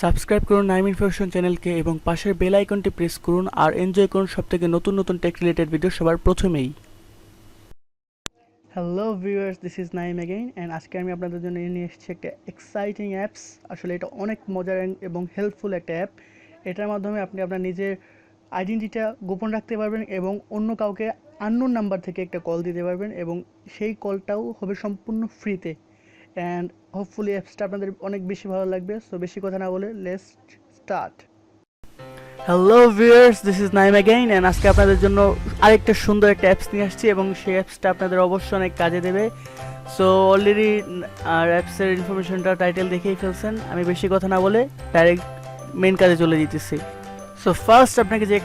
Subscribe করুন Naim information চ্যানেলকে এবং পাশের বেল আইকনটি প্রেস করুন আর এনজয় করুন সবথেকে নতুন নতুন টেক রিলেটেড ভিডিও সবার প্রথমেই। Hello viewers, this is Naim again and আজকে আমি আপনাদের জন্য নিয়ে এসেছি একটা এক্সাইটিং অ্যাপস। আসলে এটা অনেক মজার এবং হেল্পফুল একটা অ্যাপ। এটার মাধ্যমে আপনি আপনার নিজের আইডেন্টিটিটা গোপন রাখতে পারবেন এবং অন্য কাউকে আননোন নাম্বার থেকে একটা কল দিতে পারবেন এবং সেই কলটাও হবে সম্পূর্ণ ফ্রিতে। অ্যান্ড হোপফুলি অ্যাপসটা আপনাদের অনেক বেশি ভালো লাগবে। সো বেশি কথা না বলে let's start. Hello viewers, this is Naim again and আজকে আপনাদের জন্য আরেকটা সুন্দর একটা অ্যাপস নিয়ে আসছি এবং সেই অ্যাপসটা আপনাদের অবশ্যই অনেক কাজে দেবে। সো অলরেডি আর অ্যাপসের ইনফরমেশনটা টাইটেল দেখেই ফেলছেন। আমি বেশি কথা না বলে ডাইরেক্ট মেন কাজে চলে যেতেছি। সো ফার্স্ট আপনাকে যে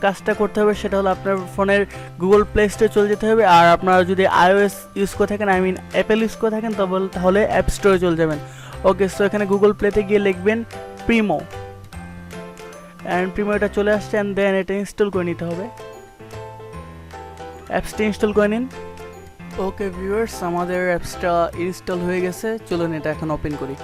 কাজটা করতে হবে সেটা হলো আপনার ফোনের গুগল প্লে স্টোরে চলে যেতে হবে। আর আপনারা যদি iOS ইউজ করে থাকেন, আই মিন অ্যাপেল ইউজ করে থাকেন, তাহলে অ্যাপ স্টোরে চলে যাবেন। ওকে, সো এখানে গুগল প্লেতে গিয়ে লিখবেন প্রিমো অ্যান্ড প্রিমো এটা চলে আসছে অ্যান্ড দেন এটা ইনস্টল করে নিতে হবে। অ্যাপসটা ইনস্টল করে নিন। ওকে ভিউয়ার্স, আমাদের অ্যাপসটা ইনস্টল হয়ে গেছে। চলুন এটা এখন ওপেন করি।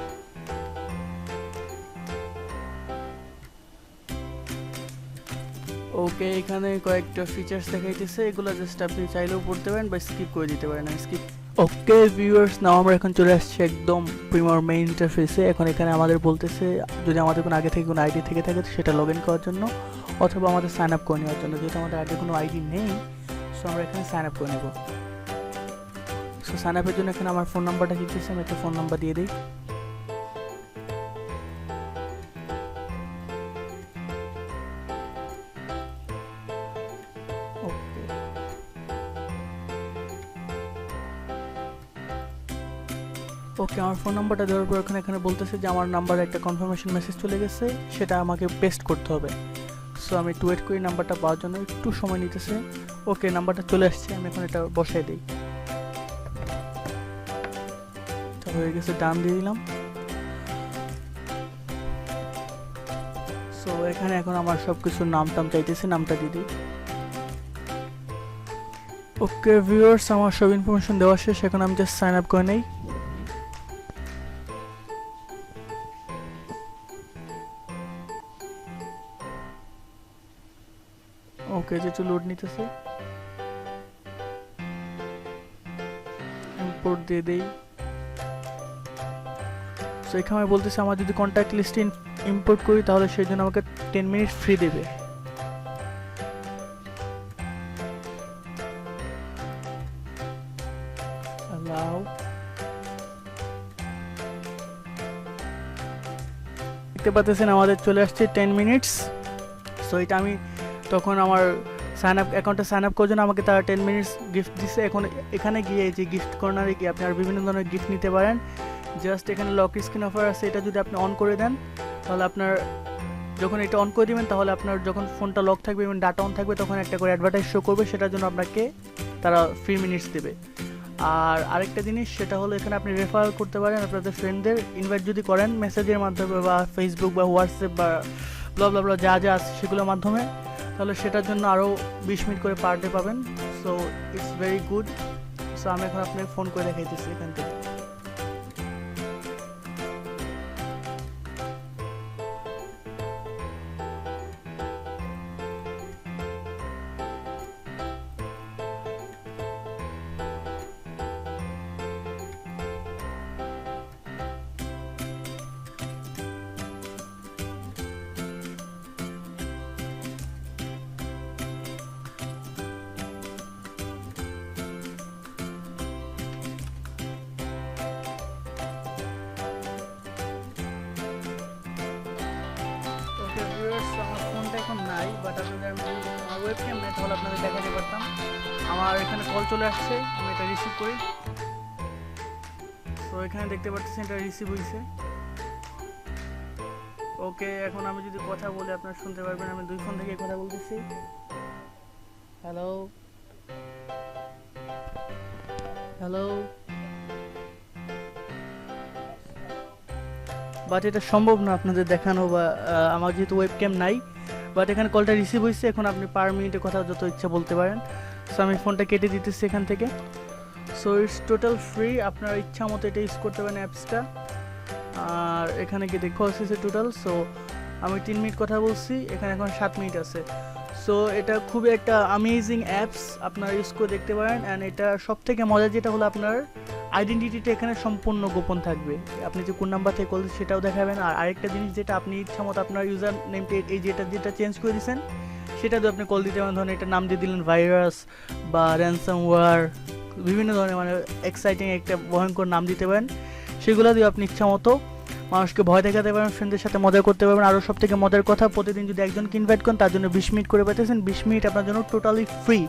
ওকে, এখানে কয়েকটা ফিচার্স দেখাইতেছে, এগুলো জাস্ট আপনি চাইলেও পড়তে পারেন বা স্কিপ করে দিতে পারেন। আমি স্কিপ। ওকে ভিউয়ার্স, নাও আমরা এখন চলে আসছি একদম প্রিমিয়ার মেইন ইন্টারফেসে। এখন এখানে আমাদের বলতেছে যদি আমাদের কোনো আগে থেকে কোনো আইডি থেকে থাকে সেটা লগ ইন করার জন্য অথবা আমাদের সাইন আপ করে নেওয়ার জন্য। যেহেতু আমাদের আগে কোনো আইডি নেই, সো আমরা এখানে সাইন আপ করে নেব। সো সাইন আপের জন্য এখানে আমার ফোন নাম্বারটা দিতেছে, আমি একটা ফোন নাম্বার দিয়ে দিই। ওকে, আমার ফোন নাম্বারটা দেওয়ার পর এখানে বলতেছে যে আমার নাম্বারে একটা কনফার্মেশন মেসেজ চলে গেছে, সেটা আমাকে পেস্ট করতে হবে। সো আমি একটু ওয়েট করি নাম্বারটা পাওয়ার জন্য, একটু সময় নিতেছে। ওকে, নাম্বারটা চলে আসছে, আমি এখন এটা বসাই দিই। হয়ে গেছে, ডান দিয়ে দিলাম। সো এখানে এখন আমার সব কিছুর নাম টাম চাইতেছে, নামটা দিয়ে দিই। ওকে ভিউয়ার্স, আমার সব ইনফরমেশন দেওয়া শেষ, এখন আমি জাস্ট সাইন আপ করে নেই। ওকে, যেটা লোড নিতেছে, ইম্পোর্ট দিয়ে দেই। সো এখানে বলতেছে আমার যদি কন্ট্যাক্ট লিস্টে ইম্পোর্ট করি তাহলে সেই জন্য আমাকে 10 মিনিট ফ্রি দেবে। দেখতে পাচ্ছেন আমাদের চলে আসছে 10 মিনিটস। সো এটা আমি তখন আমার অ্যাকাউন্টে সাইন আপ করার জন্য আমাকে তারা 10 মিনিটস গিফট দিচ্ছে। এখন এখানে গিয়ে যে গিফট কর্নারে গিয়ে আপনি আর বিভিন্ন ধরনের গিফট নিতে পারেন। জাস্ট এখানে লক স্ক্রিন অফার আছে, এটা যদি আপনি অন করে দেন তাহলে আপনার যখন এটা অন করে দিবেন তাহলে আপনার যখন ফোনটা লক থাকবে এবং ডাটা অন থাকবে তখন একটা করে অ্যাডভার্টাইজ শো করবে, সেটার জন্য আপনাকে তারা ফ্রি মিনিটস দেবে। আর আরেকটা জিনিস সেটা হলো এখানে আপনি রেফার করতে পারেন আপনাদের ফ্রেন্ডদের, ইনভাইট যদি করেন মেসেজের মাধ্যমে বা ফেসবুক বা হোয়াটসঅ্যাপ বা ব্লা ব্লা যা যা আছে সেগুলোর মাধ্যমে, তাহলে সেটার জন্য আরও 20 মিনিট করে পার ডে পাবেন। So it's very good. So আমি এখন আপনাকে ফোন করে দেখাইতেছি এখান থেকে। আমার ফোনটা এখন নাই, বাট আপনাদের আমার ওয়েবক্যাম নেই, তাহলে আপনাদের দেখাতে পারতাম। আমার এখানে কল চলে আসছে, আমি এটা রিসিভ করি। তো এখানে দেখতে পাচ্ছেন এটা রিসিভ হয়েছে। ওকে, এখন আমি যদি কথা বলি আপনারা শুনতে পারবেন, আমি দুই ফোন থেকে কথা বলতেছি। হ্যালো হ্যালো, বাট এটা সম্ভব না আপনাদের দেখানো, বা আমার যেহেতু ওয়েবক্যাম নাই। বাট এখানে কলটা রিসিভ হয়েছে, এখন আপনি পার মিনিটে কথা যত ইচ্ছা বলতে পারেন। সো আমি ফোনটা কেটে দিতেছি এখান থেকে। সো ইটস টোটাল ফ্রি, আপনার ইচ্ছা মতো এটা ইউজ করতে পারেন অ্যাপসটা। আর এখানে গিয়ে দেখো আছে টোটাল। সো আমি 3 মিনিট কথা বলছি, এখানে এখন 7 মিনিট আছে। সো এটা খুবই একটা অ্যামেজিং অ্যাপস, আপনারা ইউজ করে দেখতে পারেন। অ্যান্ড এটা সবথেকে মজার যেটা হলো আপনার আইডেন্টিটিটা এখানে সম্পূর্ণ গোপন থাকবে, আপনি যে কোন নাম্বার থেকে কল সেটাও দেখাবেন। আর আরেকটা জিনিস যেটা আপনি ইচ্ছা মতো আপনার ইউজার নেমটা এই যেটা চেঞ্জ করে দিয়েছেন সেটা দিয়ে আপনি কল দিতে পারেন। ধরুন এটা নাম দিয়ে দিলেন ভাইরাস বা র্যানসামওয়্যার, বিভিন্ন ধরনের মানে এক্সাইটিং একটা ভয়ঙ্কর নাম দিতে পারেন। সেগুলো দিয়ে আপনি ইচ্ছা মতো মানুষকে ভয় দেখাতে পারবেন, ফ্রেন্ডদের সাথে মজা করতে পারবেন। আরও সব থেকে মজার কথা, প্রতিদিন যদি একজনকে ইনভাইট করেন তার জন্য 20 মিনিট করে পাইতেছেন। 20 মিনিট আপনার জন্য টোটালি ফ্রি,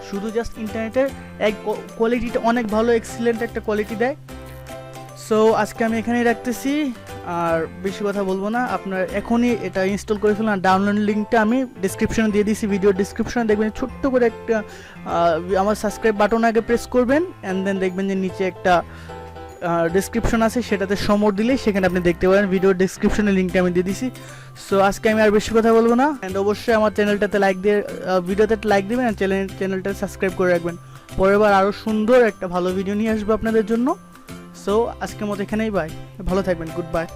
শুধু জাস্ট ইন্টারনেটের এক কোয়ালিটিটা অনেক ভালো, এক্সিলেন্ট একটা কোয়ালিটি দেয়। সো আজকে আমি এখানেই রাখতেছি, আর বেশি কথা বলবো না। আপনার এখনই এটা ইনস্টল করে ফেলুন। আর ডাউনলোড লিঙ্কটা আমি ডিসক্রিপশনে দিয়ে দিয়েছি, ভিডিও ডিসক্রিপশনে দেখবেন ছোট্ট করে একটা আমার সাবস্ক্রাইব বাটন আগে প্রেস করবেন, অ্যান্ড দেন দেখবেন যে নিচে একটা ডিসক্রিপশন আছে, সেটাতে সমর দিলে সেখানে আপনি দেখতে পারেন। ভিডিও ডিসক্রিপশনে লিঙ্কটা আমি দিয়ে দিছি। সো আজকে আমি আর বেশি কথা বলবো না, অ্যান্ড অবশ্যই আমার চ্যানেলটাতে লাইক দিয়ে ভিডিওতে লাইক দেবেন, অ্যান্ড চ্যানেলটা সাবস্ক্রাইব করে রাখবেন। পরের বার আরও সুন্দর একটা ভালো ভিডিও নিয়ে আসবো আপনাদের জন্য। সো আজকের মতো এখানেই বাই, ভালো থাকবেন, গুড বাই।